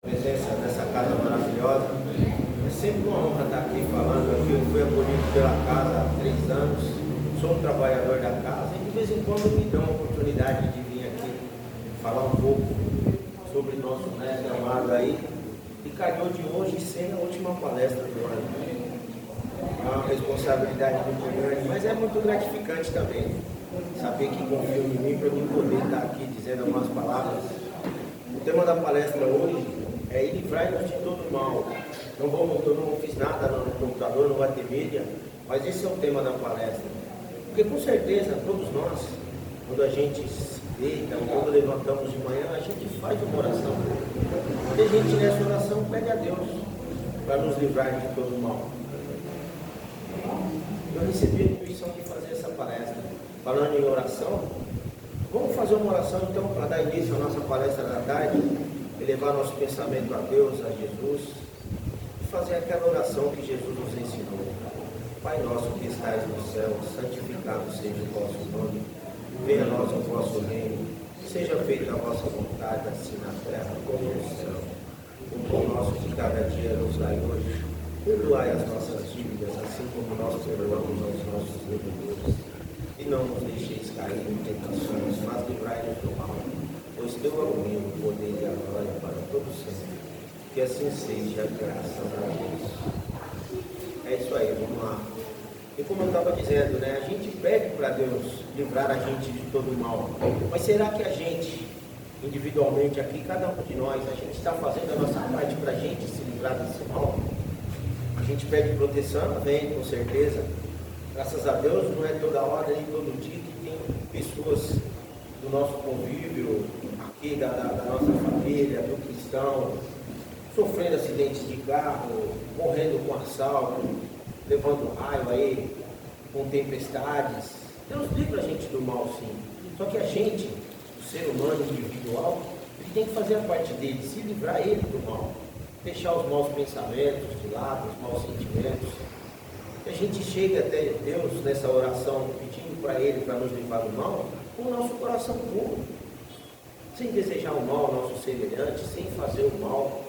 Presença nessa casa maravilhosa. É sempre uma honra estar aqui falando aqui. Eu fui acolhido pela casa há 3 anos, sou um trabalhador da casa e de vez em quando me dão a oportunidade de vir aqui falar um pouco sobre nosso mestre amado aí. E calhou de hoje ser a última palestra do ano. É uma responsabilidade muito grande, mas é muito gratificante também saber que confiam em mim para mim poder estar aqui dizendo algumas palavras. O tema da palestra hoje é livrai-nos de todo mal. Eu não fiz nada no computador, não vai ter mídia, mas esse é o tema da palestra. Porque com certeza todos nós, quando a gente se deita, quando levantamos de manhã, a gente faz uma oração. E a gente nessa oração pede a Deus para nos livrar de todo mal. Eu recebi a intuição de fazer essa palestra. Falando em oração, vamos fazer uma oração então para dar início à nossa palestra da tarde, elevar nosso pensamento a Deus, a Jesus, e fazer aquela oração que Jesus nos ensinou. Pai nosso que estais no céu, santificado seja o vosso nome, venha a nós o vosso reino, seja feita a vossa vontade, assim na terra como no céu. O pão nosso de cada dia nos dai hoje, perdoai as nossas dívidas, assim como nós perdoamos aos nossos devedores. E não nos deixeis cair em tentações, mas livrai-nos do mal. Pois teu é o reino, o poder e a glória para todos sempre. Que assim seja, graças a Deus. É isso aí, vamos lá. E como eu estava dizendo, né, a gente pede para Deus livrar a gente de todo mal. Mas será que a gente, individualmente aqui, cada um de nós, a gente está fazendo a nossa parte para a gente se livrar desse mal? A gente pede proteção, amém, com certeza. Graças a Deus, não é toda hora nem todo dia que tem pessoas do nosso convívio, aqui da nossa família, do cristão, sofrendo acidentes de carro, morrendo com assalto, levando raio aí, com tempestades. Deus livra a gente do mal, sim. Só que a gente, o ser humano individual, ele tem que fazer a parte dele, se livrar ele do mal. Deixar os maus pensamentos de lado, os maus sentimentos. A gente chega até Deus nessa oração, pedindo para Ele para nos livrar do mal, com o nosso coração puro, sem desejar o mal ao nosso semelhante, sem fazer o mal.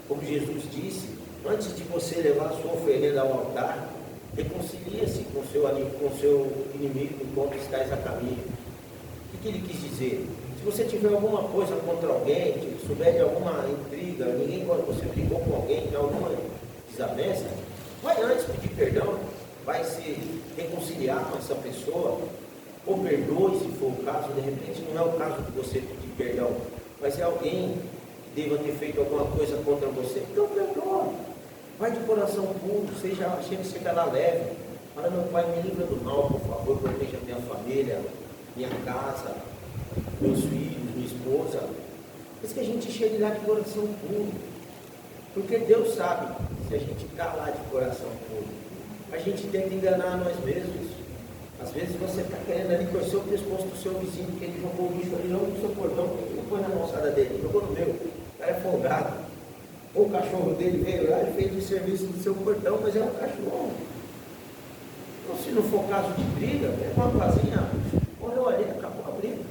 Como Jesus disse, antes de você levar a sua oferenda ao altar, reconcilie-se com seu inimigo enquanto estás a caminho. O que ele quis dizer? Se você tiver alguma coisa contra alguém, se souber de alguma intriga, você brigou com alguém, de alguma desavença, vai antes pedir perdão, vai se reconciliar com essa pessoa, ou perdoe se for o caso. De repente não é o caso de você pedir perdão, mas é alguém que deva ter feito alguma coisa contra você, então perdoa, vai de coração puro, chega lá leve, fala, meu Pai, me livra do mal, por favor, proteja minha família, minha casa, meus filhos, minha esposa. Mas que a gente chegue lá de coração puro, porque Deus sabe, se a gente está lá de coração puro, a gente tenta enganar nós mesmos. Às vezes você está querendo ali torcer o pescoço do seu vizinho, porque ele jogou o lixo ali não no seu portão, porque ele põe na alçada dele, jogou no meu, o cara é folgado. Ou o cachorro dele veio lá e fez o serviço do seu portão, mas é um cachorro. Então, se não for caso de briga, é uma casinha, morreu ali, acabou a briga.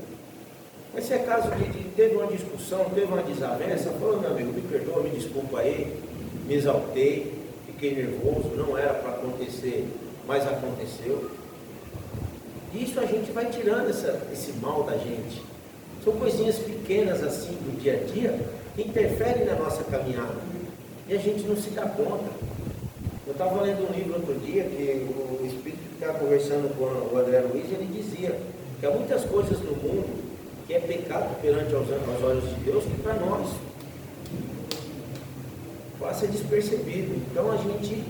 Mas se é caso de teve uma discussão, teve uma desavença, falou, meu amigo, me perdoa, me desculpa aí, me exaltei, fiquei nervoso, não era para acontecer, mas aconteceu. E isso a gente vai tirando esse mal da gente. São coisinhas pequenas assim do dia a dia que interferem na nossa caminhada. E a gente não se dá conta. Eu estava lendo um livro outro dia que o Espírito que estava conversando com o André Luiz, ele dizia que há muitas coisas no mundo que é pecado perante aos olhos de Deus, que para nós passa despercebido. Então a gente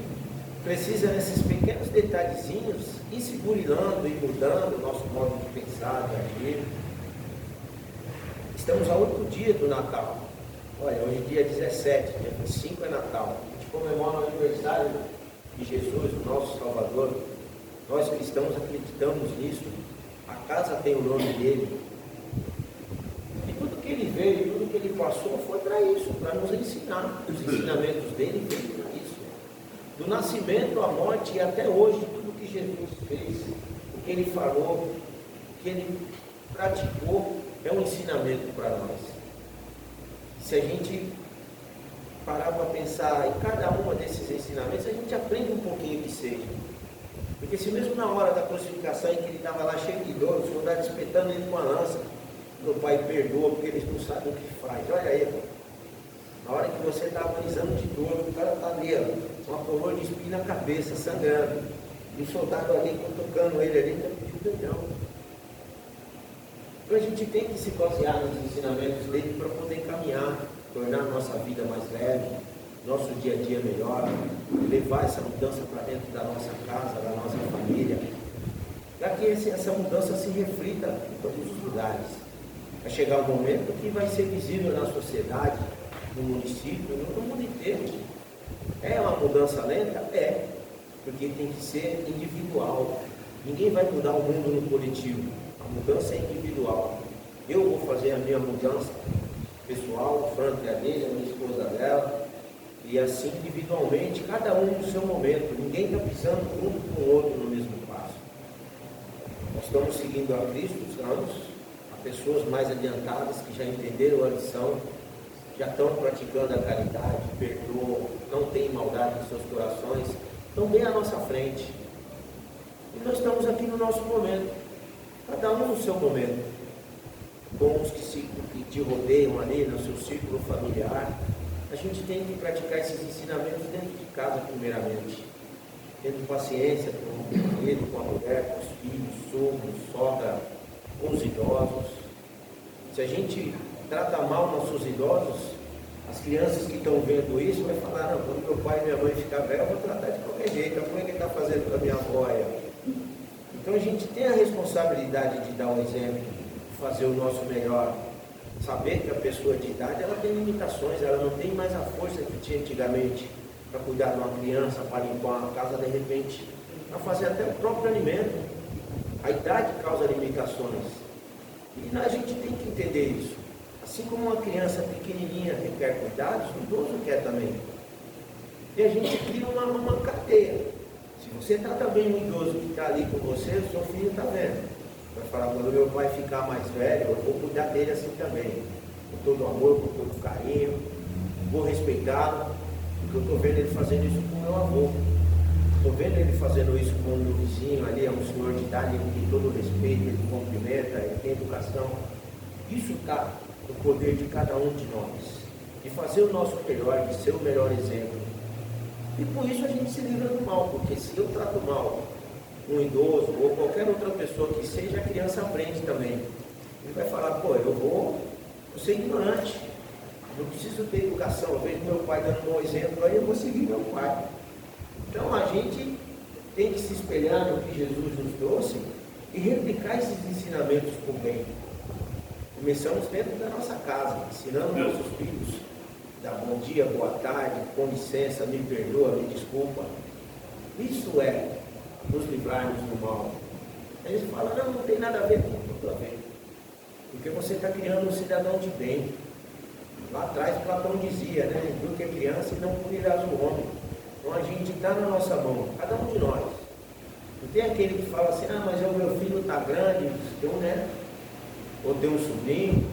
precisa, nesses pequenos detalhezinhos, ir se burilando e mudando o nosso modo de pensar, de agir. Estamos a 8 dias do Natal. Olha, hoje é dia 17, dia 25 é Natal. A gente comemora o aniversário de Jesus, o nosso Salvador. Nós cristãos acreditamos nisso. A casa tem o nome dele. E tudo que ele veio, tudo que ele passou foi para isso, para nos ensinar. Os ensinamentos dele veio para isso. Do nascimento à morte e até hoje, tudo que Jesus fez, o que ele falou, o que ele praticou, é um ensinamento para nós. se a gente parar para pensar em cada um desses ensinamentos, a gente aprende um pouquinho que seja. Porque se mesmo na hora da crucificação, em que ele estava lá cheio de dor, os soldados espetando ele com a lança, meu pai perdoa porque eles não sabem o que faz. Olha aí, na hora que você está agonizando de dor, o cara está ali, com uma coroa de espinho na cabeça, sangrando, e o soldado ali, tocando ele ali, está pedindo perdão. Então a gente tem que se basear nos ensinamentos dele para poder caminhar, tornar a nossa vida mais leve, nosso dia a dia melhor, levar essa mudança para dentro da nossa casa, da nossa família, para que essa mudança se reflita em todos os lugares. Vai chegar um momento que vai ser visível na sociedade, no município, no mundo inteiro. É uma mudança lenta? É, porque tem que ser individual. Ninguém vai mudar o mundo no coletivo. A mudança é individual. Eu vou fazer a minha mudança pessoal, o Frank é dele, a minha esposa dela, e assim individualmente, cada um no seu momento. Ninguém está pisando um com o outro no mesmo passo. Nós estamos seguindo a Cristo os anos, há pessoas mais adiantadas que já entenderam a lição, já estão praticando a caridade, perdoam, não tem maldade em seus corações, estão bem à nossa frente. E nós estamos aqui no nosso momento, cada um no seu momento, com os que te rodeiam ali no seu círculo familiar. A gente tem que praticar esses ensinamentos dentro de casa primeiramente, tendo paciência com o marido, com a mulher, com os filhos, sogros, sogra, com os idosos. Se a gente trata mal nossos idosos, as crianças que estão vendo isso vai falar, não, quando meu pai e minha mãe ficar velho, eu vou tratar de qualquer jeito, como é que ele está fazendo para minha avó? Então a gente tem a responsabilidade de dar um exemplo, de fazer o nosso melhor, saber que a pessoa de idade ela tem limitações, ela não tem mais a força que tinha antigamente para cuidar de uma criança, para limpar uma casa de repente, para fazer até o próprio alimento. A idade causa limitações. E a gente tem que entender isso. Assim como uma criança pequenininha requer cuidados, o idoso quer também. E a gente cria uma cadeia. Se você trata bem o idoso que está ali com você, o seu filho está vendo. Vai falar, quando meu pai ficar mais velho, eu vou cuidar dele assim também. Com todo amor, com todo carinho, vou respeitá-lo, porque eu estou vendo ele fazendo isso com meu avô. Estou vendo ele fazendo isso com o meu vizinho ali, é um senhor de idade, ele tem todo o respeito, ele cumprimenta, ele tem educação. Isso está no poder de cada um de nós, de fazer o nosso melhor, de ser o melhor exemplo. E por isso a gente se livra do mal, porque se eu trato mal um idoso ou qualquer outra pessoa que seja, a criança aprende também. Ele vai falar, pô, eu vou ser ignorante, eu preciso ter educação, eu vejo meu pai dando um bom exemplo, aí eu vou seguir meu pai. Então a gente tem que se espelhar no que Jesus nos trouxe e replicar esses ensinamentos com o bem. Começamos dentro da nossa casa, ensinando nossos filhos, dar bom dia, boa tarde, com licença, me perdoa, me desculpa. Isso é nos livrarmos do mal. Aí eles falam, não tem nada a ver com tudo a ver. Porque você está criando um cidadão de bem. Lá atrás Platão dizia, né? Do que criança e não punirás o homem. Então a gente está na nossa mão, cada um de nós. Não tem aquele que fala assim, mas o meu filho está grande, tem um neto, ou tem um sobrinho,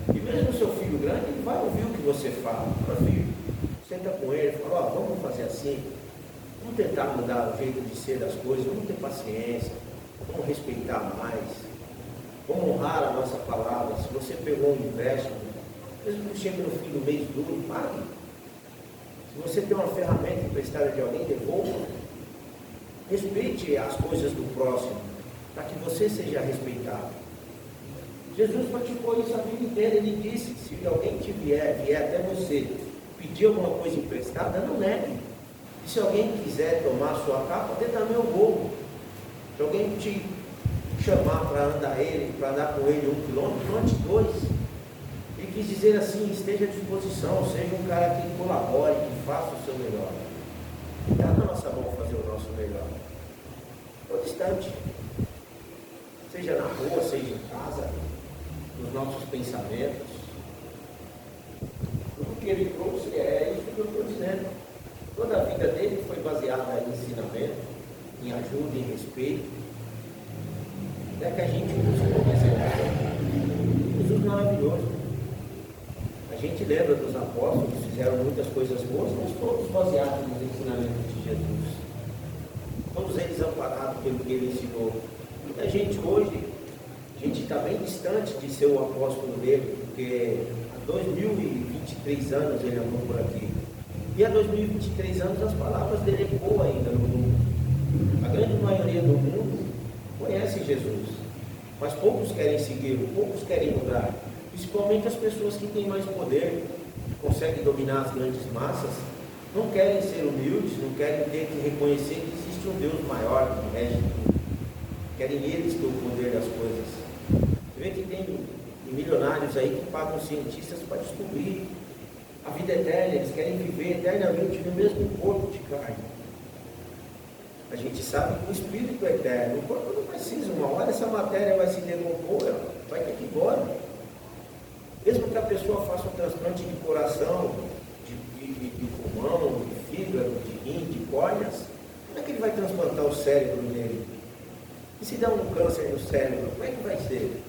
e mesmo o seu filho grande, ele vai ouvir o que você fala. Fala, filho, senta com ele, fala, vamos fazer assim, vamos tentar mudar o jeito de ser das coisas, vamos ter paciência, vamos respeitar mais, vamos honrar a nossa palavra. Se você pegou um empréstimo, mesmo que chegue no fim do mês duro, pague. Se você tem uma ferramenta emprestada de alguém, devolva. Respeite as coisas do próximo, para que você seja respeitado. Jesus praticou isso a vida inteira. Ele disse, se alguém vier até você, pedir alguma coisa emprestada, não negue. E se alguém quiser tomar a sua capa, dê também o bolo. Se alguém te chamar para andar com ele 1 quilômetro, ande 2. Ele quis dizer assim, esteja à disposição, seja um cara que colabore, que faça o seu melhor. Está na nossa mão fazer o nosso melhor. Todo instante. Seja na rua, seja em casa, nos nossos pensamentos. Tudo que ele trouxe é isso que eu estou dizendo. Toda a vida dele foi baseada em ensinamento, em ajuda, em respeito. Até que a gente busca um exemplo. Jesus maravilhoso. A gente lembra dos apóstolos que fizeram muitas coisas boas, mas todos baseados nos ensinamentos de Jesus. Todos eles amparados pelo que ele ensinou. Muita gente hoje, a gente está bem distante de ser o apóstolo dele, porque há 2023 anos ele andou por aqui. E há 2023 anos as palavras dele ecoam ainda no mundo. A grande maioria do mundo conhece Jesus, mas poucos querem segui-lo, poucos querem mudar. Principalmente as pessoas que têm mais poder, que conseguem dominar as grandes massas, não querem ser humildes, não querem ter que reconhecer que existe um Deus maior que rege tudo. Querem eles ter o poder das coisas. Você vê que tem milionários aí que pagam cientistas para descobrir a vida eterna, eles querem viver eternamente no mesmo corpo de carne. A gente sabe que o espírito é eterno, o corpo não precisa, uma hora essa matéria vai se decompor, ela vai ter que ir embora. Mesmo que a pessoa faça um transplante de coração, de pulmão, de fígado, de rim, de córneas, como é que ele vai transplantar o cérebro nele? E se der um câncer no cérebro, como é que vai ser?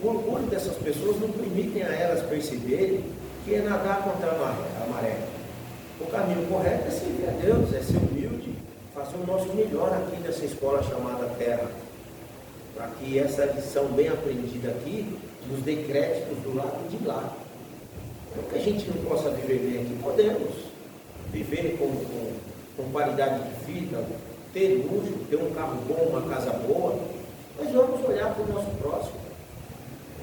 O orgulho dessas pessoas não permitem a elas perceberem que é nadar contra a maré. O caminho correto é servir a Deus, é ser humilde, fazer o nosso melhor aqui nessa escola chamada Terra, para que essa lição bem aprendida aqui nos dê créditos do lado de lá. Não que a gente não possa viver bem aqui, podemos viver com qualidade de vida, ter luxo, ter um carro bom, uma casa boa, mas vamos olhar para o nosso próximo,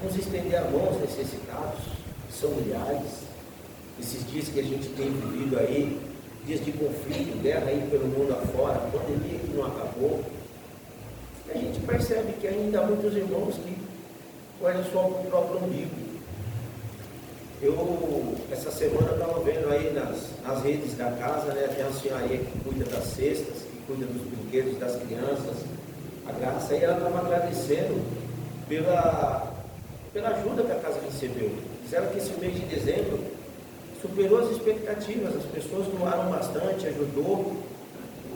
vamos estender a mão aos necessitados, que são milhares. Esses dias que a gente tem vivido aí, dias de conflito, guerra aí pelo mundo afora, pandemia que não acabou, a gente percebe que ainda há muitos irmãos que olham só para o próprio umbigo. Eu, essa semana, estava vendo aí nas redes da casa, né, tem a senhoria que cuida das cestas, que cuida dos brinquedos das crianças, a Graça, e ela estava agradecendo pela ajuda que a casa recebeu. Disseram que esse mês de dezembro superou as expectativas, as pessoas doaram bastante, ajudou.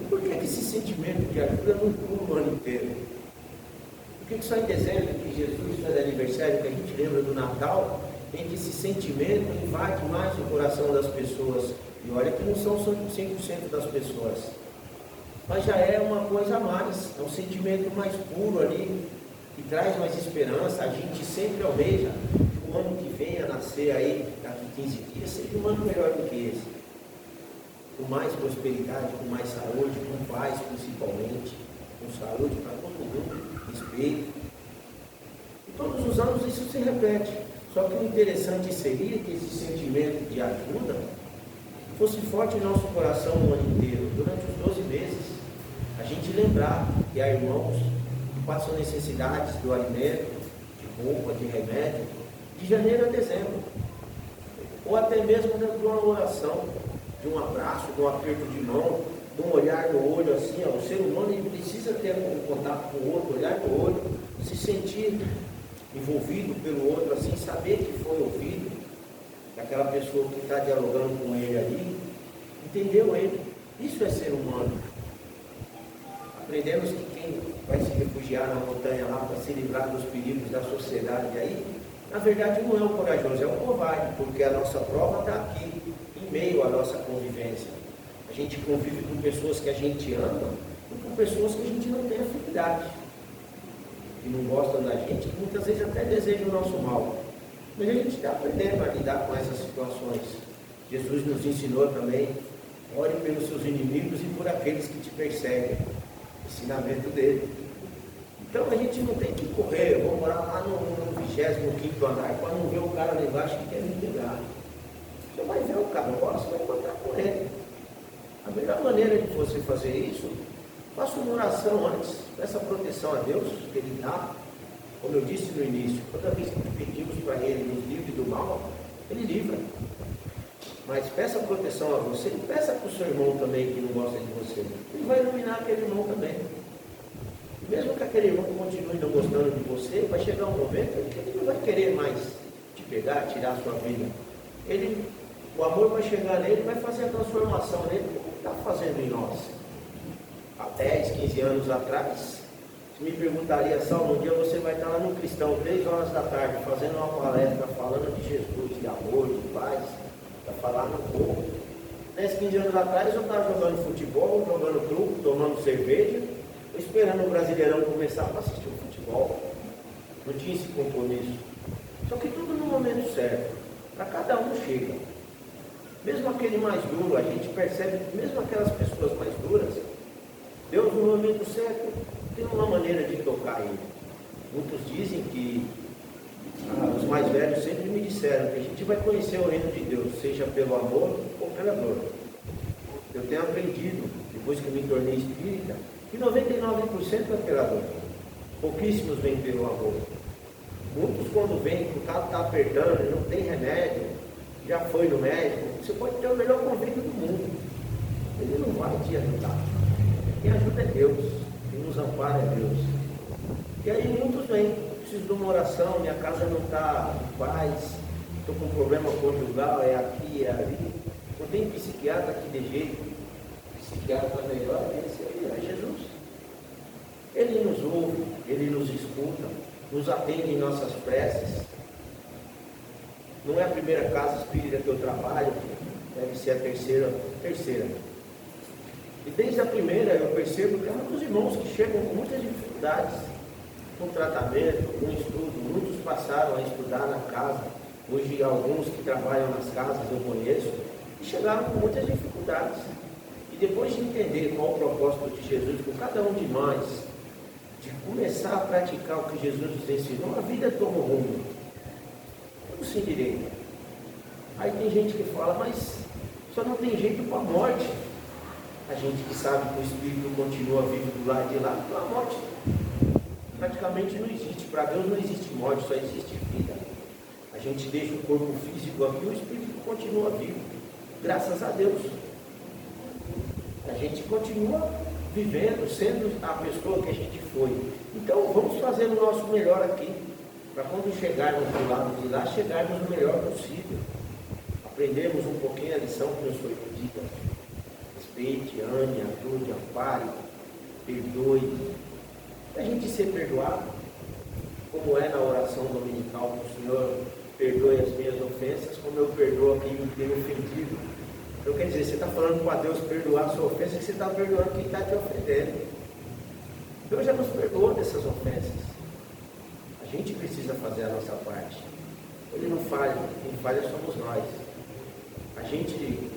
E por que esse sentimento de ajuda não dura o ano inteiro? Por que só em dezembro, que Jesus faz aniversário, que a gente lembra do Natal, em que esse sentimento invade mais o coração das pessoas? E olha que não são 100% das pessoas, mas já é uma coisa a mais, é um sentimento mais puro ali, que traz mais esperança. A gente sempre almeja que o ano que vem a nascer aí, daqui 15 dias, seja um ano melhor do que esse, com mais prosperidade, com mais saúde, com paz principalmente, com saúde para todo mundo, respeito. E todos os anos isso se repete. Só que o interessante seria que esse sentimento de ajuda fosse forte em nosso coração o ano inteiro, durante os 12 meses. A gente lembrar que há irmãos que passam necessidades do alimento, de roupa, de remédio, de janeiro a dezembro. Ou até mesmo dentro de uma oração, de um abraço, de um aperto de mão, de um olhar no olho assim. Ó, o ser humano ele precisa ter um contato com o outro, olhar no olho, se sentir envolvido pelo outro, assim, saber que foi ouvido, aquela pessoa que está dialogando com ele ali, entendeu ele. Isso é ser humano. Aprendemos que quem vai se refugiar na montanha lá para se livrar dos perigos da sociedade aí, na verdade não é o corajoso, é o covarde, porque a nossa prova está aqui, em meio à nossa convivência. A gente convive com pessoas que a gente ama e com pessoas que a gente não tem afinidade, que não gostam da gente, que muitas vezes até desejam o nosso mal. Mas a gente está aprendendo a lidar com essas situações. Jesus nos ensinou também, ore pelos seus inimigos e por aqueles que te perseguem. Ensinamento dele. Então a gente não tem que correr, vou morar lá no 25º andar, para não ver o cara lá embaixo que quer me pegar. Você vai ver o cara, você vai encontrar com ele. A melhor maneira de você fazer isso, faça uma oração antes, peça proteção a Deus, que Ele dá. Como eu disse no início, toda vez que pedimos para Ele nos livre do mal, Ele livra. Mas peça proteção a você e peça para o seu irmão também que não gosta de você. Ele vai iluminar aquele irmão também. Mesmo que aquele irmão continue não gostando de você, vai chegar um momento em que ele não vai querer mais te pegar, tirar a sua vida. O amor vai chegar nele, vai fazer a transformação nele, como está fazendo em nós. Há 10, 15 anos atrás, Se me perguntaria, Saulo, um dia você vai estar lá no Cristão, 3 horas da tarde, fazendo uma palestra, falando de Jesus, de amor, de paz, para falar no povo. 10, 15 anos atrás eu estava jogando futebol, jogando truco, tomando cerveja, esperando o Brasileirão começar para assistir o futebol. Não tinha esse compromisso. Só que tudo no momento certo. Para cada um chega. Mesmo aquele mais duro, a gente percebe que mesmo aquelas pessoas mais duras, Deus no momento certo tem uma maneira de tocar ele. Muitos dizem que os mais velhos sempre me disseram que a gente vai conhecer o reino de Deus, seja pelo amor ou pela dor. Eu tenho aprendido, depois que me tornei espírita, que 99% é pela dor. Pouquíssimos vêm pelo amor. Muitos quando vêm, que o carro está apertando, não tem remédio, já foi no médico, você pode ter o melhor convênio do mundo. Ele não vai te ajudar. Quem ajuda é Deus, quem nos ampara é Deus. E aí muitos vêm, preciso de uma oração, minha casa não está em paz, estou com um problema conjugal, é aqui, é ali. Não tem psiquiatra que dê jeito, psiquiatra melhor, esse aí é Jesus. Ele nos ouve, ele nos escuta, nos atende em nossas preces. Não é a primeira casa espírita que eu trabalho, deve ser a terceira. E desde a primeira eu percebo que há muitos irmãos que chegam com muitas dificuldades, com tratamento, com estudo. Muitos passaram a estudar na casa. Hoje alguns que trabalham nas casas eu conheço, e chegaram com muitas dificuldades. E depois de entender qual o propósito de Jesus com cada um de nós, de começar a praticar o que Jesus nos ensinou, a vida toma um rumo. Tudo sem direito. Aí tem gente que fala, mas só não tem jeito para a morte. A gente que sabe que o Espírito continua vivo do lado de lá, então a morte praticamente não existe. Para Deus não existe morte, só existe vida. A gente deixa o corpo físico aqui, o Espírito continua vivo. Graças a Deus. A gente continua vivendo, sendo a pessoa que a gente foi. Então vamos fazer o nosso melhor aqui, para quando chegarmos do lado de lá, chegarmos o melhor possível. Aprendermos um pouquinho a lição que nos foi pedida. Respeite, ame, ajude, ampare, perdoe. A gente ser perdoado, como é na oração dominical, que o Senhor perdoe as minhas ofensas, como eu perdoo a quem me tem ofendido. Então quer dizer, você está falando para Deus perdoar a sua ofensa, que você está perdoando quem está te ofendendo. Deus já nos perdoou dessas ofensas. A gente precisa fazer a nossa parte. Ele não falha, quem falha somos nós. A gente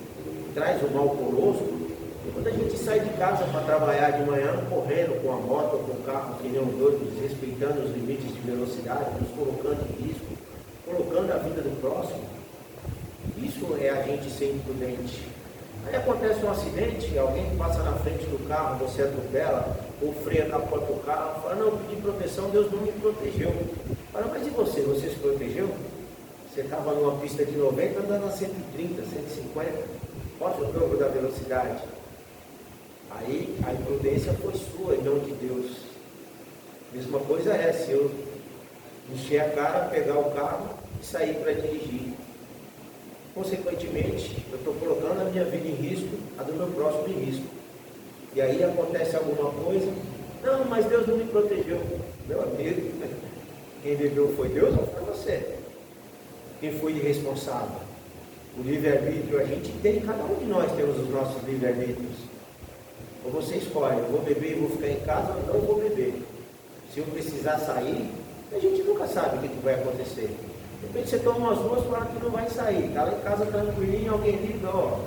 traz o mal conosco, e quando a gente sai de casa para trabalhar de manhã, correndo com a moto ou com o carro, que nem um doido, desrespeitando os limites de velocidade, nos colocando em risco, colocando a vida do próximo, isso é a gente ser imprudente. Aí acontece um acidente, alguém passa na frente do carro, você atropela, ou freia na porta do carro, fala, não, eu pedi proteção, Deus não me protegeu. Fala, mas e você? Você se protegeu? Você estava numa pista de 90 andando a 130, 150, quase o dobro da velocidade. Aí a imprudência foi sua e não de Deus. Mesma coisa é, se eu encher a cara, pegar o carro e sair para dirigir. Consequentemente, eu estou colocando a minha vida em risco, a do meu próximo em risco. E aí acontece alguma coisa, não, mas Deus não me protegeu. Meu amigo, quem bebeu foi Deus ou foi você? Quem foi irresponsável? O livre-arbítrio a gente tem, cada um de nós temos os nossos livre-arbítrios. Ou você escolhe, eu vou beber e vou ficar em casa, ou não vou beber. Se eu precisar sair, a gente nunca sabe o que vai acontecer. De repente você toma umas duas, fala que não vai sair. Está lá em casa tranquilinho, alguém liga, ó,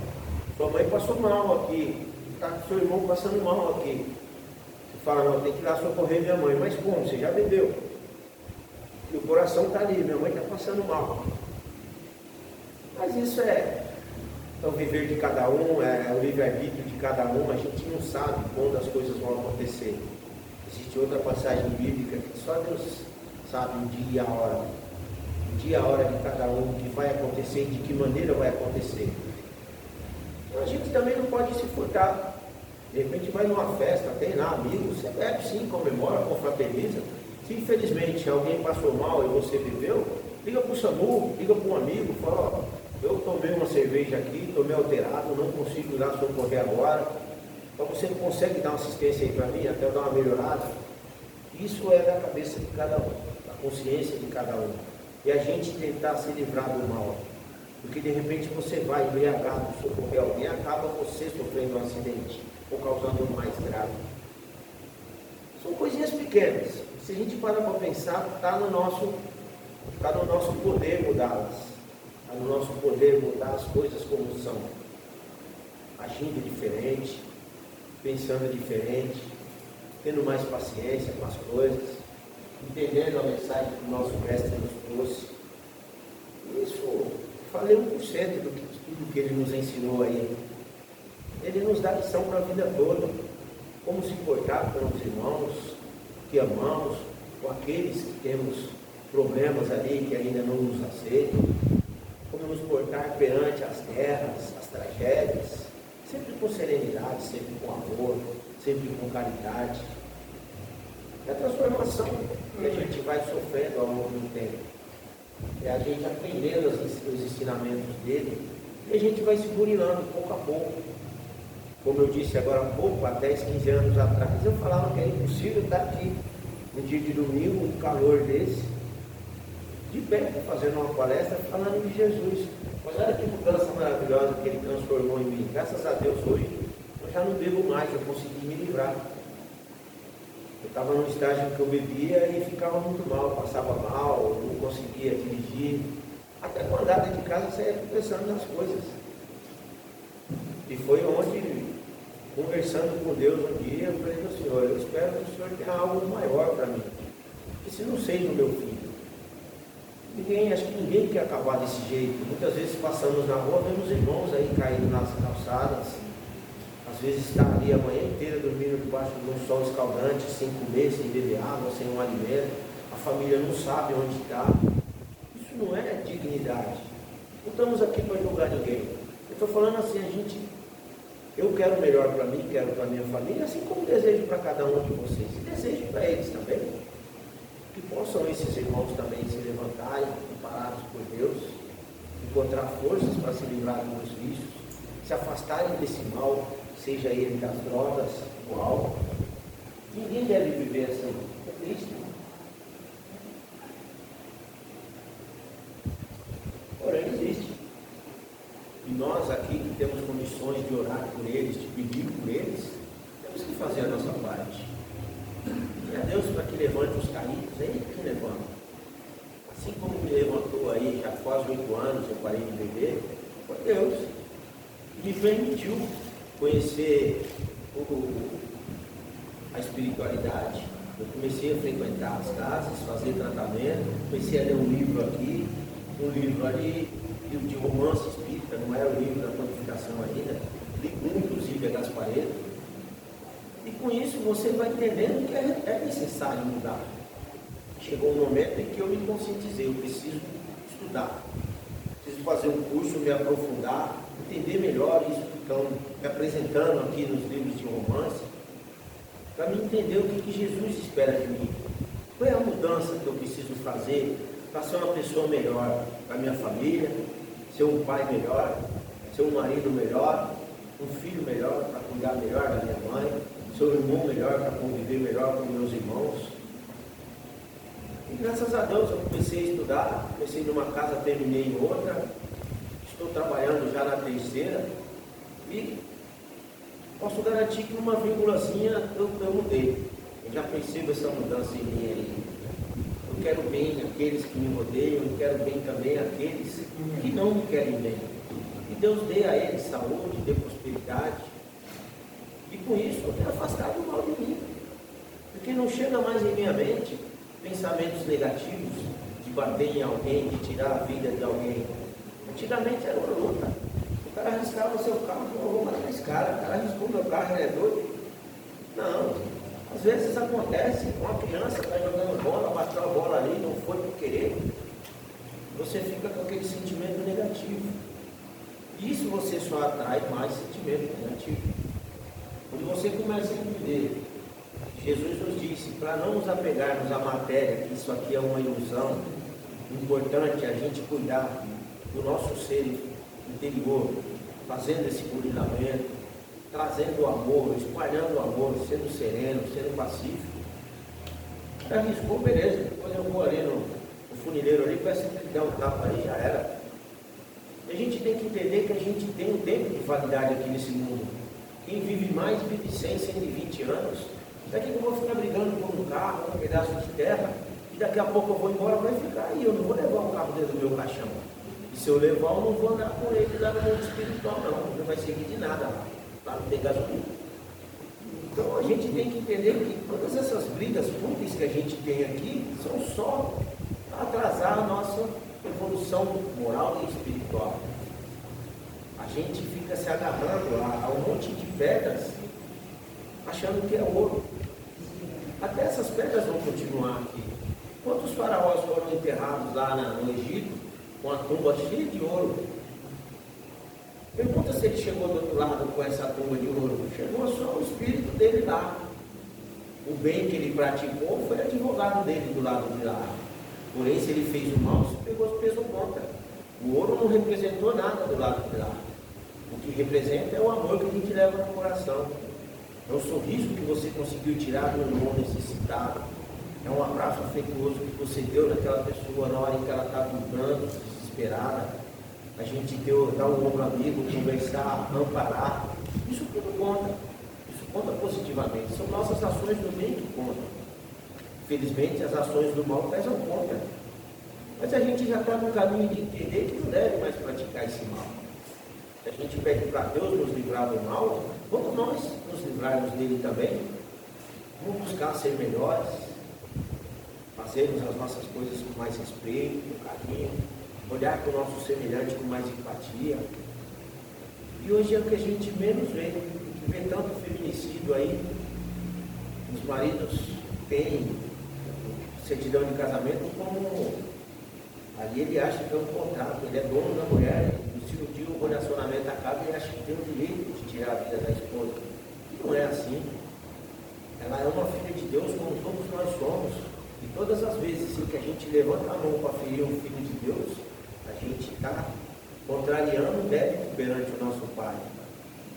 sua mãe passou mal aqui, está com seu irmão passando mal aqui. Você fala, não, tem que ir lá socorrer minha mãe. Mas como? Você já bebeu. E o coração está ali, minha mãe está passando mal. Mas isso é o viver de cada um, é o livre-arbítrio de cada um. A gente não sabe quando as coisas vão acontecer. Existe outra passagem bíblica que só Deus sabe o dia e a hora. O dia e a hora de cada um, o que vai acontecer e de que maneira vai acontecer. Então a gente também não pode se furtar. De repente vai numa festa, tem lá amigos, você bebe sim, comemora, confraterniza. Se infelizmente alguém passou mal e você bebeu, liga para o SAMU, liga para um amigo, fala, ó, eu tomei uma cerveja aqui, estou meio alterado, não consigo ir lá socorrer agora. Então você consegue dar uma assistência aí para mim, até eu dar uma melhorada? Isso é da cabeça de cada um, da consciência de cada um. E a gente tentar se livrar do mal. Porque de repente você vai embriagado socorrer alguém, acaba você sofrendo um acidente ou causando um mais grave. São coisinhas pequenas. Se a gente parar para pensar, está no nosso poder mudá-las. Está no nosso poder mudar as coisas como são. Agindo diferente, pensando diferente, tendo mais paciência com as coisas, entendendo a mensagem que o nosso mestre nos trouxe. Isso, falei 1% de tudo que ele nos ensinou aí. Ele nos dá lição para a vida toda. Como se portar com os irmãos que amamos, com aqueles que temos problemas ali que ainda não nos aceitam. Como nos portar perante as guerras, as tragédias, sempre com serenidade, sempre com amor, sempre com caridade. É a transformação que a gente vai sofrendo ao longo do tempo. É a gente aprendendo os ensinamentos dele e a gente vai se burilando pouco a pouco. Como eu disse agora há pouco, há 10, 15 anos atrás, eu falava que era impossível estar aqui no dia de domingo, um calor desse, de pé, fazendo uma palestra falando de Jesus. Mas olha que mudança maravilhosa que ele transformou em mim. Graças a Deus hoje eu já não bebo mais, eu consegui me livrar. Eu estava num estágio que eu bebia e ficava muito mal, passava mal, não conseguia dirigir. Até com andar dentro de casa você ia pensando nas coisas. E foi onde, conversando com Deus um dia, eu falei ao Senhor, eu espero que o Senhor tenha algo maior para mim. Que se não seja o meu filho. Acho que ninguém quer acabar desse jeito. Muitas vezes passamos na rua, vemos irmãos aí caindo nas calçadas. Às vezes está ali a manhã inteira dormindo debaixo de um sol escaldante, sem comer, sem beber água, sem um alimento. A família não sabe onde está. Isso não é dignidade. Não estamos aqui para julgar ninguém. Eu estou falando assim, eu quero o melhor para mim, quero para a minha família, assim como desejo para cada um de vocês. E desejo para eles também. Que possam esses irmãos também se levantarem, amparados por Deus, encontrar forças para se livrarem dos vícios, se afastarem desse mal, seja ele das drogas, do álcool. Ninguém deve viver assim. É triste. Porém, existe. E nós aqui que temos condições de orar por eles, de pedir por eles, temos que fazer a nossa parte. E a Deus para que levante os caídos, é Ele que levanta. Assim como me levantou aí já quase 8 anos, eu parei de beber, foi Deus. E me permitiu conhecer a espiritualidade. Eu comecei a frequentar as casas, fazer tratamento, comecei a ler um livro aqui, um livro ali, de romance espírita, não era o livro da codificação ainda, li inclusive a Gasparetto. E com isso você vai entendendo que é necessário mudar. Chegou um momento em que eu me conscientizei, eu preciso estudar, preciso fazer um curso, me aprofundar, entender melhor isso que estão me apresentando aqui nos livros de romance, para me entender o que Jesus espera de mim. Qual é a mudança que eu preciso fazer para ser uma pessoa melhor para minha família, ser um pai melhor, ser um marido melhor, um filho melhor para cuidar melhor da minha mãe, ser um irmão melhor para conviver melhor com meus irmãos. E graças a Deus eu comecei a estudar, comecei numa casa, terminei em outra, estou trabalhando já na terceira e posso garantir que uma vírgulazinha eu mudei. Eu já percebo essa mudança em mim aí. Eu quero bem aqueles que me rodeiam, eu quero bem também aqueles que não me querem bem. E Deus dê a eles saúde, dê prosperidade. E com isso eu tenho afastado o mal de mim. Porque não chega mais em minha mente pensamentos negativos de bater em alguém, de tirar a vida de alguém. Antigamente era uma luta. O cara arriscava o seu carro, eu vou matar esse cara, o cara arriscou meu carro, ele é doido. Não, às vezes acontece, uma criança está jogando bola, bateu a bola ali, não foi por querer. Você fica com aquele sentimento negativo. Isso você só atrai mais sentimento negativo. Quando você começa a entender, Jesus nos disse, para não nos apegarmos à matéria, que isso aqui é uma ilusão, importante a gente cuidar do nosso ser interior, fazendo esse burilamento, trazendo o amor, espalhando o amor, sendo sereno, sendo pacífico. Arriscou, beleza. Depois eu vou ali no funileiro ali, peço que ele dê um tapa ali, já era. A gente tem que entender que a gente tem um tempo de validade aqui nesse mundo. Quem vive mais, vive 100, 120 anos. Daqui que eu vou ficar brigando por um carro, um pedaço de terra, e daqui a pouco eu vou embora, vai ficar aí. Eu não vou levar o carro dentro do meu caixão. E se eu levar, eu não vou andar com ele lá no mundo espiritual, não. Não vai servir de nada lá. Lá não tem gasolina. Então a gente tem que entender que todas essas brigas públicas que a gente tem aqui são só para atrasar a nossa evolução moral e espiritual. A gente fica se agarrando a um monte de pedras, achando que é ouro. Até essas pedras vão continuar aqui. Quantos faraós foram enterrados lá no Egito com a tumba cheia de ouro? Pergunta se ele chegou do outro lado com essa tumba de ouro. Chegou só o espírito dele lá. O bem que ele praticou foi advogado dele do lado de lá. Porém, se ele fez o mal, se pesou contra. O ouro não representou nada do lado de lá. O que representa é o amor que a gente leva no coração. É o sorriso que você conseguiu tirar do irmão necessitado. É um abraço afetuoso que você deu naquela pessoa na hora em que ela está vibrando, desesperada. A gente dar um ombro amigo, conversar, amparar. Isso tudo conta. Isso conta positivamente. São nossas ações do bem que contam. Infelizmente, as ações do mal pesam contra. Mas a gente já está no caminho de entender que não deve mais praticar esse mal. Se a gente pede para Deus nos livrar do mal, vamos nós nos livrarmos dele também. Vamos buscar ser melhores, fazermos as nossas coisas com mais respeito, com carinho, olhar para o nosso semelhante com mais empatia. E hoje é o que a gente menos vê, que vê tanto feminicídio aí. Os maridos têm certidão de casamento como ali ele acha que é um contrato, ele é dono da mulher. Se um dia o relacionamento acaba, ele acha que tem o direito de tirar a vida da esposa. E não é assim. Ela é uma filha de Deus como todos nós somos. E todas as vezes que a gente levanta a mão para ferir um filho de Deus, a gente está contrariando o débito perante o nosso Pai.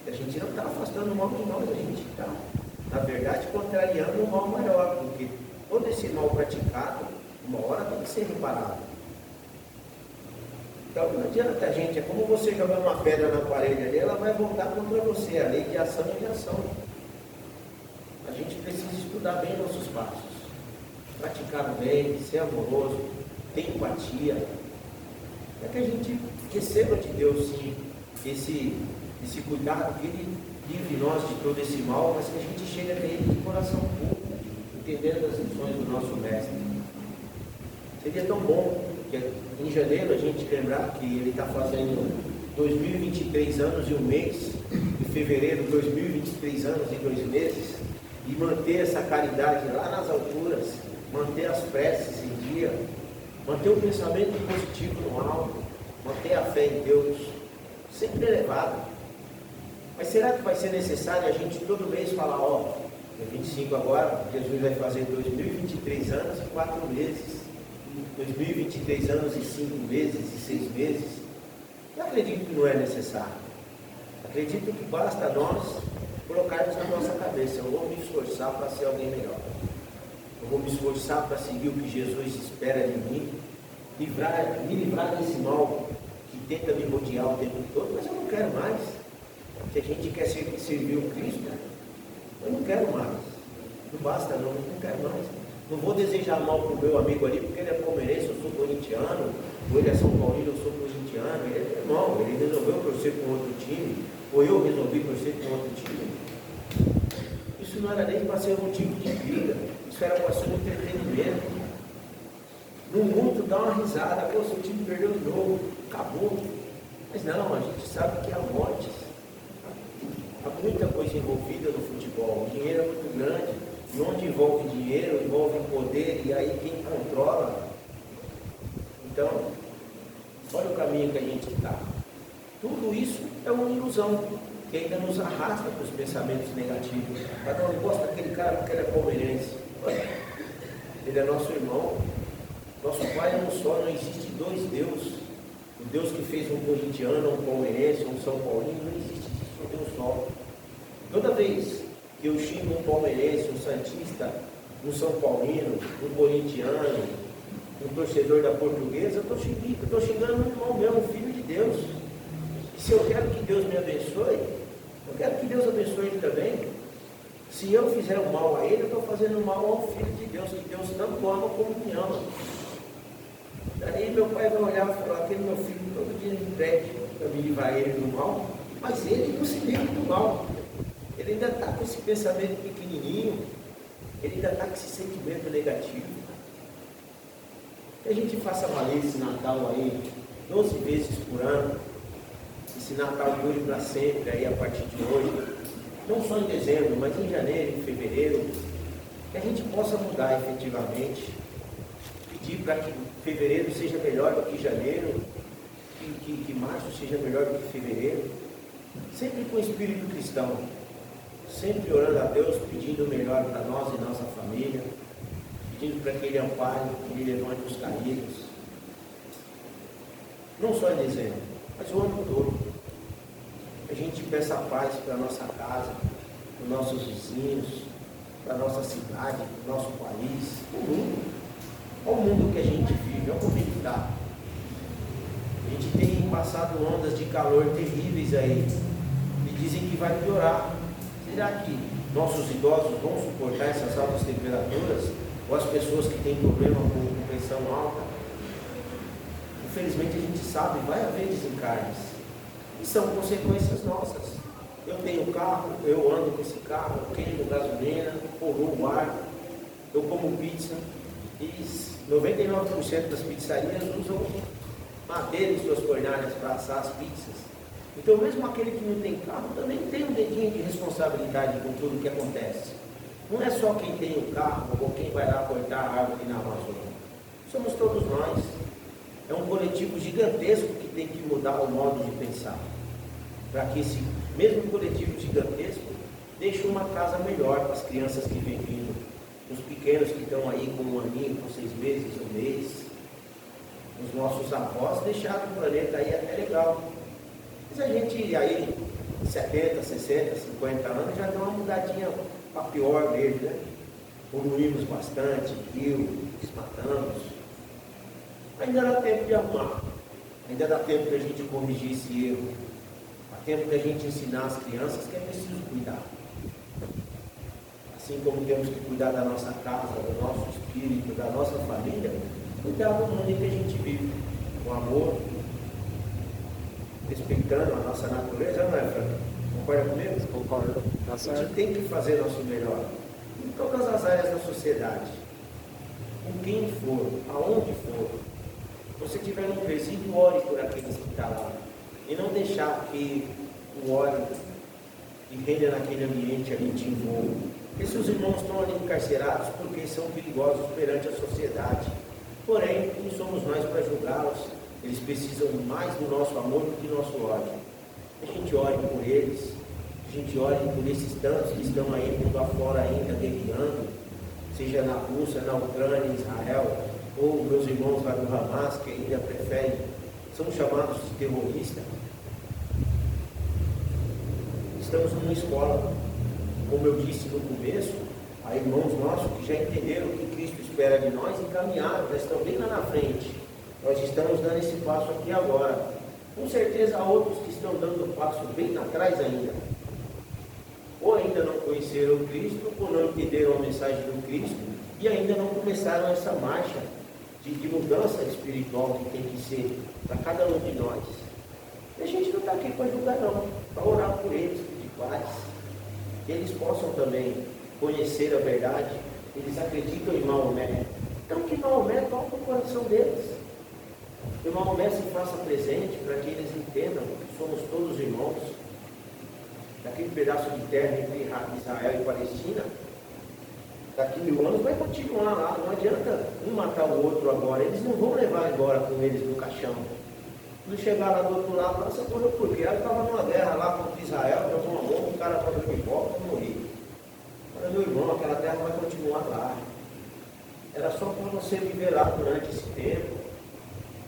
A gente não está afastando o mal de nós, a gente está, na verdade, contrariando o mal maior, porque todo esse mal praticado, uma hora tem que ser reparado. Então não adianta, gente, é como você jogar uma pedra na parede ali, ela vai voltar contra você, a lei de ação e reação. A gente precisa estudar bem nossos passos, praticar o bem, ser amoroso, ter empatia, para que a gente receba de Deus sim esse cuidado que Ele livre nós de todo esse mal, mas que a gente chegue até Ele de coração puro, entendendo as lições do nosso Mestre. Seria tão bom que em janeiro a gente lembrar que Ele está fazendo 2023 anos e um mês, em fevereiro 2023 anos e 2 meses, e manter essa caridade lá nas alturas, manter as preces em dia, manter o pensamento positivo no alto, manter a fé em Deus sempre elevado. Mas será que vai ser necessário a gente todo mês falar, ó, no 25 agora, Jesus vai fazer 2023 anos e 4 meses, 2023 anos e 5 meses e 6 meses? Eu acredito que não é necessário. Acredito que basta nós colocarmos na nossa cabeça, eu vou me esforçar para ser alguém melhor. Eu vou me esforçar para seguir o que Jesus espera de mim, me livrar desse mal que tenta me rodear o tempo todo, mas eu não quero mais. Se a gente quer servir o Cristo, eu não quero mais. Não basta não quero mais. Não vou desejar mal para o meu amigo ali, porque ele é palmeirense, eu sou corintiano, ou ele é São Paulino, eu sou corintiano, ele é irmão, ele resolveu torcer com outro time, ou eu resolvi torcer com outro time. Isso não era nem para ser um motivo de briga, isso era para ser um entretenimento. No mundo dá uma risada, pô, seu time perdeu o jogo, acabou. Mas não, a gente sabe que há mortes. Há muita coisa envolvida no futebol, o dinheiro é muito grande, e onde envolve dinheiro, envolve poder, e aí quem controla. Então, olha o caminho que a gente está. Tudo isso é uma ilusão, que ainda nos arrasta para os pensamentos negativos. Cada um gosta daquele cara porque ele é palmeirense. Ele é nosso irmão. Nosso Pai é um só, não existe 2 deuses. O Deus que fez um corintiano, um palmeirense, um São Paulino, não existe isso, só Deus só. Toda vez que eu xingo um palmeirense, um santista, um São Paulino, um corintiano, um torcedor da Portuguesa, eu estou xingando um irmão meu, um filho de Deus. E se eu quero que Deus me abençoe, eu quero que Deus abençoe ele também. Se eu fizer o mal a ele, eu estou fazendo mal ao Filho de Deus, que Deus tanto ama como me ama. Daí meu pai vai olhar e falar, aquele meu filho todo dia me pede para me livrar ele do mal, mas ele não se livra do mal. Ele ainda está com esse pensamento pequenininho, ele ainda está com esse sentimento negativo. Que a gente faça valer esse Natal aí 12 vezes por ano, esse Natal dure para sempre aí a partir de hoje, não só em dezembro, mas em janeiro, em fevereiro, que a gente possa mudar efetivamente, pedir para que fevereiro seja melhor do que janeiro, que março seja melhor do que fevereiro, sempre com o espírito cristão, sempre orando a Deus, pedindo o melhor para nós e nossa família, pedindo para que Ele ampare, que Ele levante os caídos, não só em dezembro, mas o ano todo. A gente peça paz para a nossa casa, para os nossos vizinhos, para a nossa cidade, para o nosso país, para o mundo. Olha o mundo que a gente vive, olha como ele está. A gente tem passado ondas de calor terríveis aí, e dizem que vai piorar. Será que nossos idosos vão suportar essas altas temperaturas? Ou as pessoas que têm problema com pressão alta? Infelizmente a gente sabe, vai haver desencarnes. E são consequências nossas. Eu tenho carro, eu ando com esse carro, eu queimo gasolina, polui o ar, eu como pizza, e 99% das pizzarias usam madeira em suas fornalhas para assar as pizzas. Então mesmo aquele que não tem carro também tem um dedinho de responsabilidade com tudo que acontece. Não é só quem tem o carro ou quem vai lá cortar a árvore na Amazônia. Somos todos nós. É um coletivo gigantesco que tem que mudar o modo de pensar, para que esse mesmo coletivo gigantesco deixe uma casa melhor para as crianças que vêm vindo, os pequenos que estão aí com um aninho, com 6 meses, um mês. Os nossos avós deixaram o planeta aí até legal. Mas a gente aí, 70, 60, 50 anos, já deu uma mudadinha para pior mesmo, né? Poluímos bastante, rio, desmatamos. Ainda dá tempo de arrumar, ainda dá tempo de a gente corrigir esse erro, dá tempo de a gente ensinar as crianças que é preciso cuidar. Assim como temos que cuidar da nossa casa, do nosso espírito, da nossa família, cuidar do mundo em que a gente vive, com amor, respeitando a nossa natureza, não é, Frank? Concorda comigo? Concordo. A gente tem que fazer nosso melhor, em todas as áreas da sociedade, com quem for, aonde for. Se você tiver um presídio, ore por aqueles que estão lá. E não deixar que o ódio que reina naquele ambiente ali te envolva. Esses irmãos estão ali encarcerados porque são perigosos perante a sociedade. Porém, quem somos nós para julgá-los? Eles precisam mais do nosso amor do que do nosso ódio. A gente ore por eles, a gente ore por esses tantos que estão aí mundo afora ainda guerreando, seja na Rússia, na Ucrânia, em Israel, ou meus irmãos lá do Hamas, que ainda preferem, são chamados de terroristas. Estamos numa escola, como eu disse no começo, há irmãos nossos que já entenderam o que Cristo espera de nós e caminharam, já estão bem lá na frente. Nós estamos dando esse passo aqui agora. Com certeza há outros que estão dando o passo bem atrás ainda. Ou ainda não conheceram o Cristo, ou não entenderam a mensagem do Cristo, e ainda não começaram essa marcha de mudança espiritual que tem que ser para cada um de nós. E a gente não está aqui para julgar não, para orar por eles, pedir paz. Que eles possam também conhecer a verdade. Eles acreditam em Maomé. Então que Maomé toque o coração deles. Que Maomé se faça presente para que eles entendam que somos todos irmãos. Daquele pedaço de terra entre Israel e Palestina, daqui 1000 anos vai continuar lá. Não adianta um matar o outro agora. Eles não vão levar embora com eles no caixão. Quando chegar lá do outro lado, você morreu por quê? Ela estava numa guerra lá contra Israel, deu uma bomba, o cara mandou de volta e morri. Mas meu irmão, aquela terra vai continuar lá. Era só para você viver lá durante esse tempo,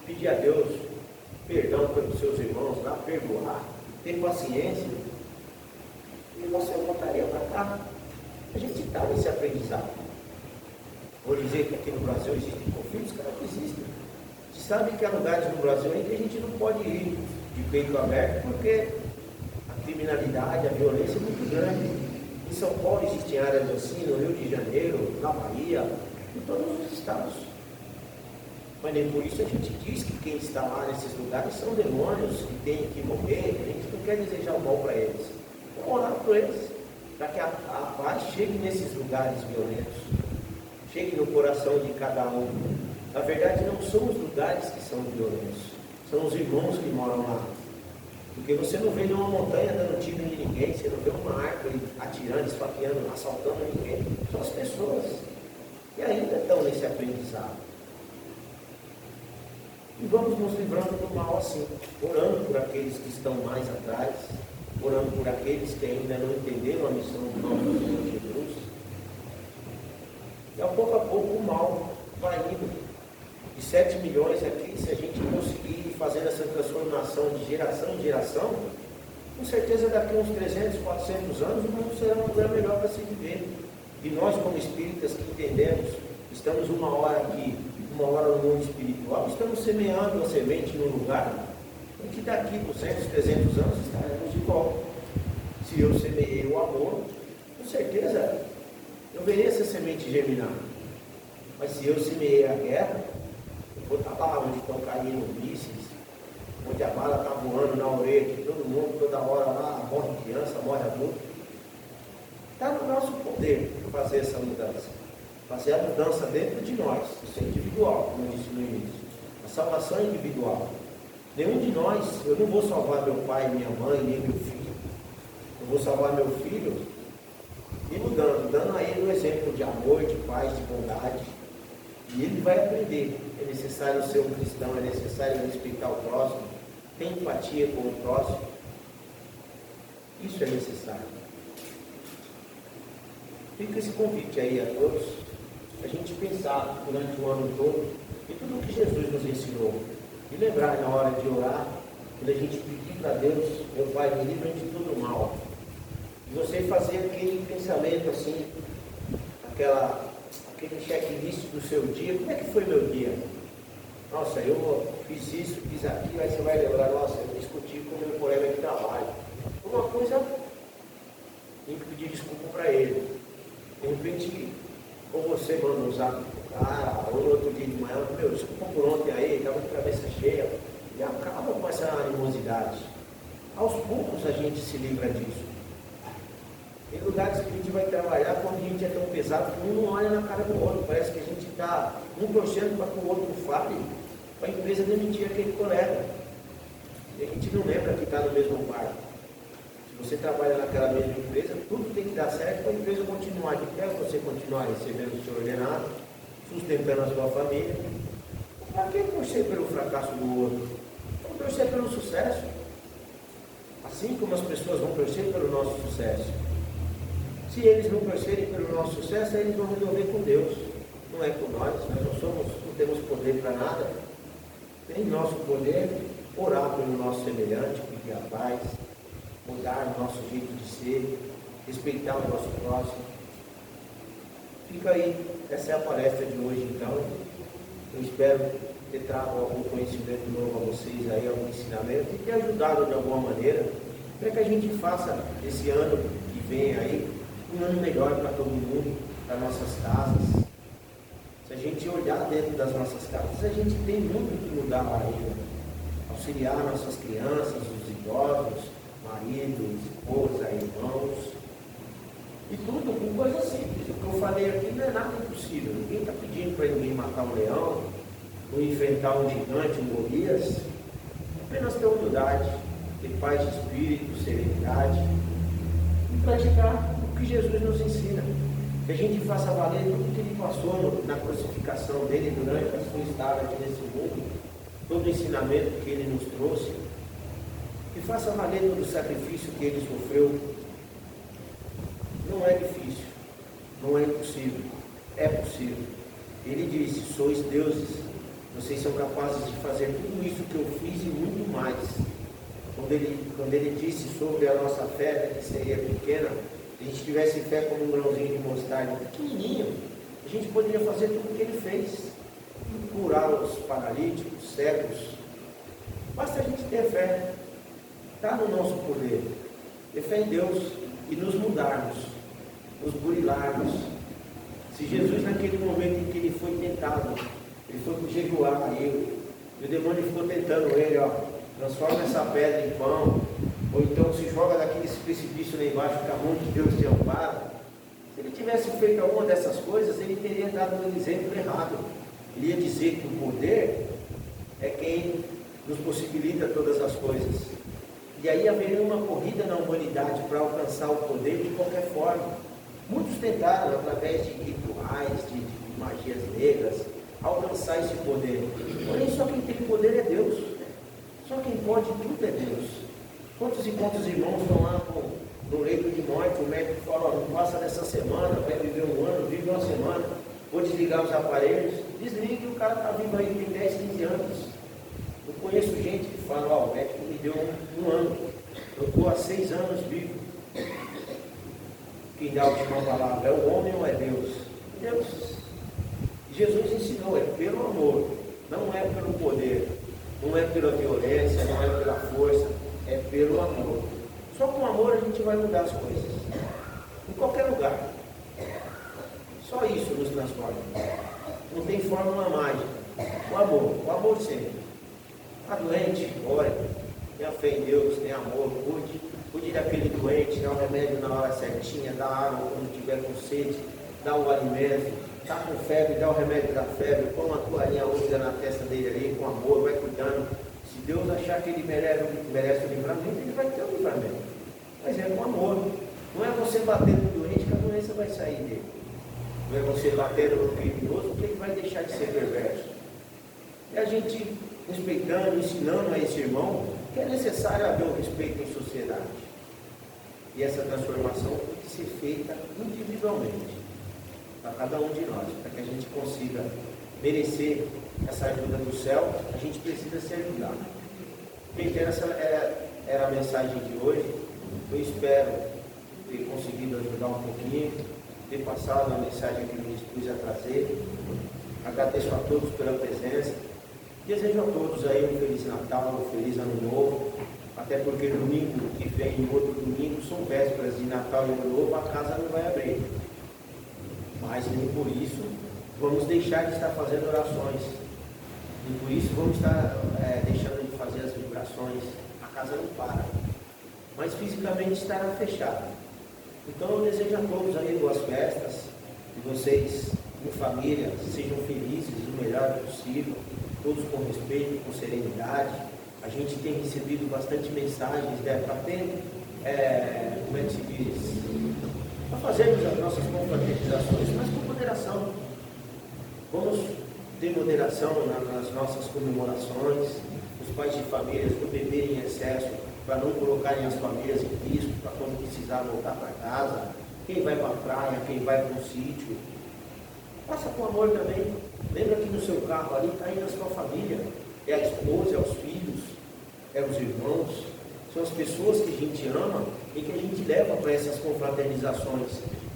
pedir a Deus perdão pelos seus irmãos lá, perdoar, ter paciência, e você voltaria para cá. A gente está nesse aprendizado. Vou dizer que aqui no Brasil existem conflitos, claro que existem. A gente sabe que há lugares no Brasil em que a gente não pode ir de peito aberto porque a criminalidade, a violência é muito grande. Em São Paulo existem áreas assim, no Rio de Janeiro, na Bahia, em todos os estados. Mas nem por isso a gente diz que quem está lá nesses lugares são demônios que têm que morrer. A gente não quer desejar o mal para eles. Vamos orar por eles, para que a paz chegue nesses lugares violentos, chegue no coração de cada um. Na verdade, não são os lugares que são violentos, são os irmãos que moram lá. Porque você não vê numa montanha dando tiro em ninguém, você não vê uma árvore atirando, esfaqueando, assaltando ninguém. São as pessoas. E ainda estão nesse aprendizado. E vamos nos livrando do mal assim, orando por aqueles que estão mais atrás, orando por aqueles que ainda não entenderam a missão do nosso Senhor Jesus. E a pouco o mal vai indo. De 7 milhões aqui, se a gente conseguir fazer essa transformação de geração em geração, com certeza daqui a uns 300, 400 anos o mundo será um lugar melhor para se viver. E nós, como espíritas que entendemos, estamos uma hora aqui, uma hora no mundo espiritual, estamos semeando a semente num lugar em que daqui 200, 300 anos estaremos de volta. Se eu semeei o amor, com certeza eu verei essa semente germinar. Mas se eu semeei a guerra, eu vou estar lá onde estão caindo mísseis, onde a bala está voando na orelha de todo mundo, toda hora lá, morre criança, morre adulto. Está no nosso poder fazer essa mudança. Fazer a mudança dentro de nós. Isso é individual, como eu disse no início. A salvação é individual. Nenhum de nós, eu não vou salvar meu pai, minha mãe, nem meu filho. Eu vou salvar meu filho e mudando, dando a ele um exemplo de amor, de paz, de bondade. E ele vai aprender. É necessário ser um cristão, é necessário respeitar o próximo, ter empatia com o próximo. Isso é necessário. Fica esse convite aí a todos, a gente pensar durante o ano todo em tudo o que Jesus nos ensinou. E lembrar na hora de orar, quando a gente pedir para Deus, meu Pai, me livra de todo mal. E você fazer aquele pensamento assim, aquele checklist do seu dia. Como é que foi meu dia? Nossa, eu fiz isso, fiz aquilo, aí você vai lembrar, nossa, eu discuti com o meu colega de trabalho. Uma coisa, tem que pedir desculpa para ele. De repente, ou você manda um zap pro cara, ou no outro dia de manhã, meu, desculpa por ontem aí, estava de cabeça cheia. E acaba com essa animosidade. Aos poucos a gente se livra disso. Tem lugares que a gente vai trabalhar quando a gente é tão pesado que um não olha na cara do outro. Parece que a gente está um torcendo para que o outro fale, para a empresa demitir aquele colega. E a gente não lembra que está no mesmo barco. Se você trabalha naquela mesma empresa, tudo tem que dar certo para a empresa continuar de pé, você continuar recebendo o seu ordenado, sustentando a sua família. Para que torcer pelo fracasso do outro? Vamos torcer pelo sucesso. Assim como as pessoas vão torcer pelo nosso sucesso. Se eles não torcerem pelo nosso sucesso, eles vão resolver com Deus. Não é com nós não temos poder para nada. Tem nosso poder orar pelo nosso semelhante, pedir a paz, mudar o nosso jeito de ser, respeitar o nosso próximo. Fica aí, essa é a palestra de hoje então. Eu espero ter trago algum conhecimento novo a vocês aí, algum ensinamento e ter ajudado de alguma maneira para que a gente faça esse ano que vem aí um ano melhor para todo mundo, para nossas casas. Se a gente olhar dentro das nossas casas, a gente tem muito que mudar lá ainda. Auxiliar nossas crianças, os idosos, maridos, esposa, irmãos. E tudo com coisas simples. O que eu falei aqui não é nada impossível. Ninguém está pedindo para ninguém matar um leão, ou enfrentar um gigante, um Golias. Apenas ter humildade, ter paz de espírito, serenidade e praticar o que Jesus nos ensina. Que a gente faça valer tudo que ele passou na crucificação dele durante a sua estada aqui nesse mundo, todo o ensinamento que ele nos trouxe, e faça valer todo o sacrifício que ele sofreu. Não é difícil, não é impossível, é possível. Ele disse: sois deuses, vocês são capazes de fazer tudo isso que eu fiz e muito mais. Quando ele disse sobre a nossa fé, que seria pequena, se a gente tivesse fé como um grãozinho de mostarda, pequenininho, A gente poderia fazer tudo o que ele fez, curar os paralíticos, cegos. Basta a gente ter fé, está no nosso poder, ter fé em Deus e nos mudarmos, nos burilarmos. Se Jesus, naquele momento em que ele foi tentado, ele foi jejuar e o demônio ficou tentando ele, transforma essa pedra em pão, ou então se joga daquele precipício lá embaixo, que a mão de Deus te ampara. Se ele tivesse feito alguma dessas coisas, ele teria dado um exemplo errado. Ele ia dizer que o poder é quem nos possibilita todas as coisas. E aí haveria uma corrida na humanidade para alcançar o poder de qualquer forma. Muitos tentaram, através de rituais, de magias negras, alcançar esse poder. Porém, só quem tem poder é Deus. Só quem pode tudo é Deus. Quantos e quantos irmãos estão lá no leito de morte, o médico fala, não passa dessa semana, vai viver um ano, vive uma semana, vou desligar os aparelhos. Desligue, o cara está vivo aí, tem 10, 15 anos. Eu conheço gente que fala, o médico me deu um ano, eu estou há 6 anos vivo. Quem dá a última palavra é o homem ou é Deus? Deus. Jesus ensinou, é pelo amor, não é pelo poder, não é pela violência, não é pela força, é pelo amor. Só com amor a gente vai mudar as coisas, em qualquer lugar. Só isso nos transforma. Não tem fórmula mágica. O amor sempre. Está doente, ore, tenha fé em Deus, tenha amor, cuide daquele doente, dá o remédio na hora certinha, dá água quando tiver com sede, dá o alimento, está com febre, dá o remédio da febre, põe uma toalhinha úmida na testa dele ali, com amor, vai cuidando. Se Deus achar que ele merece o livramento, ele vai ter o livramento. Mas é com amor. Não é você bater no doente que a doença vai sair dele. Não é você bater no criminoso que ele vai deixar de ser perverso. E a gente respeitando, ensinando a esse irmão que é necessário haver o respeito em sociedade. E essa transformação tem que ser feita individualmente, para cada um de nós, para que a gente consiga merecer essa ajuda do céu, a gente precisa ser ajudado. Gente, essa era a mensagem de hoje. Eu espero ter conseguido ajudar um pouquinho, ter passado a mensagem que eu me dispus a trazer. Agradeço a todos pela presença. Desejo a todos aí um Feliz Natal, um Feliz Ano Novo, até porque domingo que vem e outro domingo são vésperas de Natal e Ano Novo, a casa não vai abrir. Mas nem por isso vamos deixar de estar fazendo orações. E por isso vamos estar deixando de fazer as vibrações. A casa não para. Mas fisicamente estará fechada. Então eu desejo a todos aí boas festas. Que vocês, em família, sejam felizes o melhor possível. Todos com respeito, com serenidade. A gente tem recebido bastante mensagens para ter, como é que se diz? Para fazermos as nossas confraternizações, mas com moderação. Vamos ter moderação nas nossas comemorações, os pais de famílias não beberem em excesso, para não colocarem as famílias em risco, para quando precisar voltar para casa, quem vai para a praia, quem vai para um sítio. Faça com amor também. Lembra que no seu carro ali está indo a sua família, é a esposa, é os filhos, é os irmãos, são as pessoas que a gente ama e que a gente leva para essas confraternizações.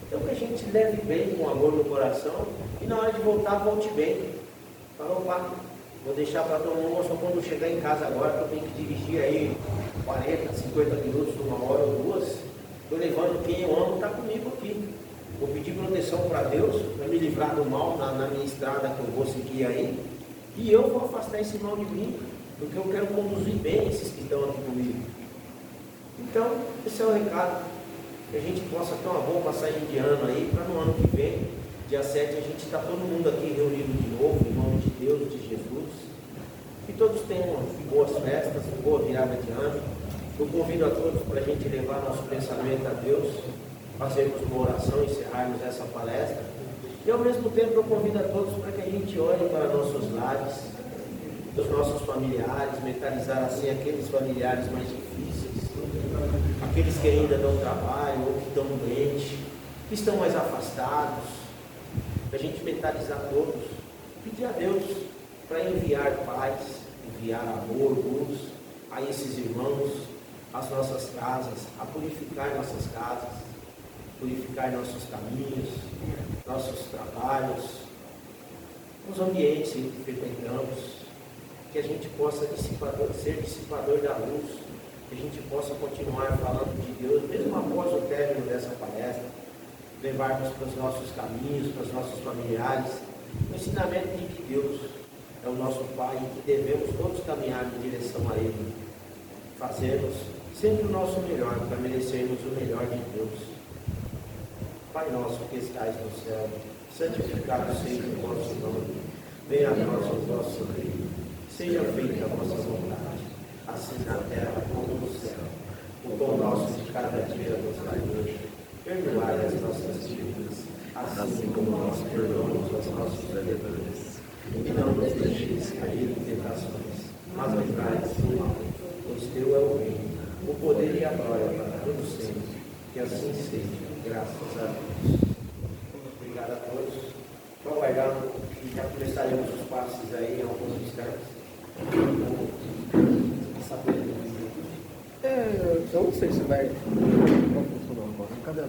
Então que a gente leve bem, com amor no coração, e na hora de voltar, volte bem. Fala, opa, vou deixar para tomar um almoço quando chegar em casa agora, que eu tenho que dirigir aí 40, 50 minutos, 1 hora ou 2. Estou levando quem eu amo, está comigo aqui. Vou pedir proteção para Deus, para me livrar do mal na minha estrada que eu vou seguir aí. E eu vou afastar esse mal de mim, porque eu quero conduzir bem esses que estão aqui comigo. Então, esse é o recado. Que a gente possa ter uma boa passagem de ano aí, para no ano que vem, dia 7, a gente está todo mundo aqui reunido de novo, em nome de Deus, de Jesus. Que todos tenham boas festas, boa virada de ano. Eu convido a todos para a gente levar nosso pensamento a Deus, fazermos uma oração, encerrarmos essa palestra. E ao mesmo tempo eu convido a todos para que a gente olhe para nossos lares, dos nossos familiares, mentalizar assim aqueles familiares mais difíceis, aqueles que ainda não trabalham ou que estão doentes, que estão mais afastados, para a gente mentalizar todos, pedir a Deus para enviar paz, enviar amor, luz a esses irmãos, às nossas casas, a purificar nossas casas. purificar nossos caminhos, nossos trabalhos, os ambientes em que frequentamos, que a gente possa ser dissipador da luz, que a gente possa continuar falando de Deus, mesmo após o término dessa palestra, levarmos para os nossos caminhos, para os nossos familiares, o ensinamento de que Deus é o nosso Pai e que devemos todos caminhar em direção a Ele, fazermos sempre o nosso melhor para merecermos o melhor de Deus. Pai nosso que estais no céu, santificado seja o vosso nome, venha a nós o vosso reino, seja feita a vossa vontade, assim na terra como no céu. O pão nosso de cada dia nos dai hoje, perdoai as nossas dívidas, assim como nós perdoamos aos nossos devedores. E não nos deixeis cair em tentações, mas livrai-nos do mal, pois teu é o reino, o poder e a glória para todos sempre. Que assim seja, graças a Deus. Obrigado a todos. Vamos aguardar e já começaremos os passos aí em alguns instantes. Eu não sei se vai funcionar agora. Cadê a